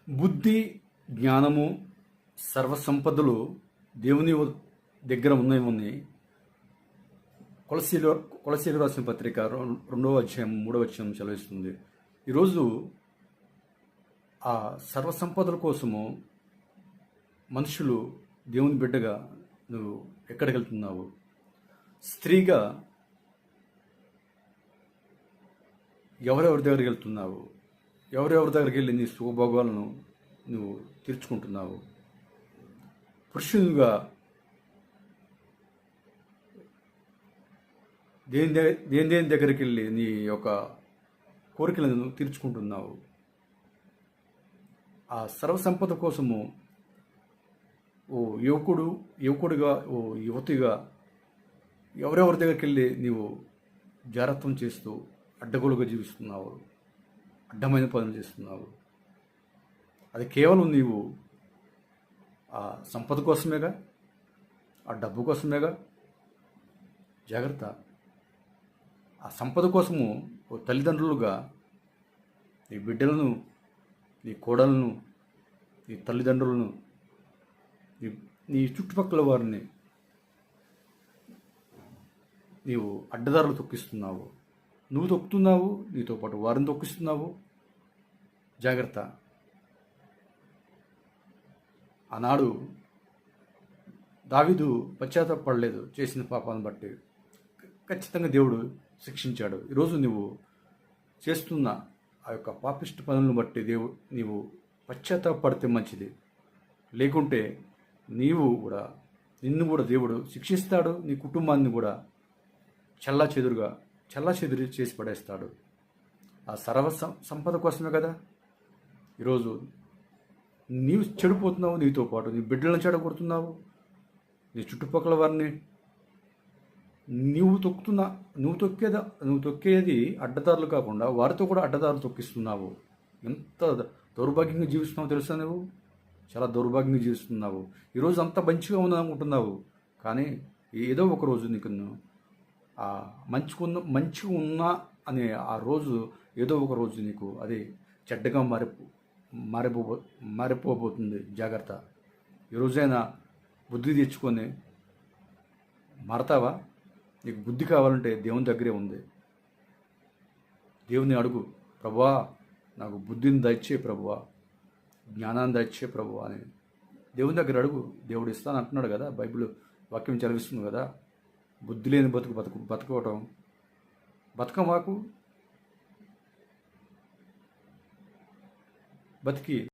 బుద్ధి, జ్ఞానము, సర్వసంపదలు దేవుని దగ్గర ఉన్నాయి. కొలసీలు రాసిన పత్రిక 2వ అధ్యాయం 3వ వచనం చదివిస్తుంది. ఈరోజు ఆ సర్వసంపదల కోసము మనుషులు దేవుని బిడ్డగా నువ్వు ఎక్కడికి వెళ్తున్నావు? స్త్రీగా ఎవరెవరి దగ్గరికి వెళ్తున్నావు? ఎవరెవరి దగ్గరికి వెళ్ళి నీ సుఖభోగాలను నువ్వు తీర్చుకుంటున్నావు? పురుషునిగా దేని దగ్గరికి వెళ్ళి నీ యొక్క కోరికలను తీర్చుకుంటున్నావు? ఆ సర్వసంపద కోసము ఓ యువకుడిగా, ఓ యువతిగా ఎవరెవరి దగ్గరికి వెళ్ళి నీవు జారత్వం చేస్తూ అడ్డగోలుగా జీవిస్తున్నావు, అడ్డమైన పనులు చేస్తున్నావు. అది కేవలం నీవు ఆ సంపద కోసమేగా, ఆ డబ్బు కోసమేగా. జాగ్రత్త. ఆ సంపద కోసము ఓ తల్లిదండ్రులుగా నీ బిడ్డలను, నీ కోడలను, నీ తల్లిదండ్రులను, నీ చుట్టుపక్కల వారిని నీవు అడ్డదారులు తొక్కిస్తున్నావు. నువ్వు తొక్కుతున్నావు, నీతో పాటు వారిని తొక్కిస్తున్నావు. జాగ్రత్త. ఆనాడు దావీదు పశ్చాత్తాపడలేదు చేసిన పాపాలను బట్టి. ఖచ్చితంగా దేవుడు శిక్షించాడు. ఈరోజు నువ్వు చేస్తున్న ఆ యొక్క పాపిష్టి పనులను బట్టి నీవు పశ్చాత్తాపడితే మంచిది. లేకుంటే నిన్ను కూడా దేవుడు శిక్షిస్తాడు. నీ కుటుంబాన్ని కూడా చెల్లాచెదురు చేసి పడేస్తాడు. ఆ సంపద కోసమే కదా ఈరోజు నీవు చెడిపోతున్నావు. నీతో పాటు నీ బిడ్డలను చెడగొడుతున్నావు. నీ చుట్టుపక్కల వారిని నువ్వు తొక్కేది అడ్డదారులు కాకుండా వారితో కూడా అడ్డదారులు తొక్కిస్తున్నావు. ఎంత దౌర్భాగ్యంగా జీవిస్తున్నావు తెలుసా? నువ్వు చాలా దౌర్భాగ్యంగా జీవిస్తున్నావు. ఈరోజు అంత మంచిగా ఉందనుకుంటున్నావు, కానీ ఏదో ఒక రోజు నీకు ఆ మంచిగా ఉన్నా అనే ఆ రోజు ఏదో ఒక రోజు నీకు అది చెడ్డగా మారిపోబోతుంది. జాగ్రత్త. ఈరోజైనా బుద్ధి తెచ్చుకొని మారతావా? నీకు బుద్ధి కావాలంటే దేవుని దగ్గరే ఉంది. దేవుని అడుగు, ప్రభువా నాకు బుద్ధిని దయచే ప్రభువా, జ్ఞానాన్ని దయచే ప్రభువా అని దేవుని దగ్గర అడుగు. దేవుడు ఇస్తాను అంటున్నాడు కదా, బైబిల్ వాక్యం చదివిస్తుంది కదా. బుద్ధి లేని బతుకోవటం బతకమాకు. బతికి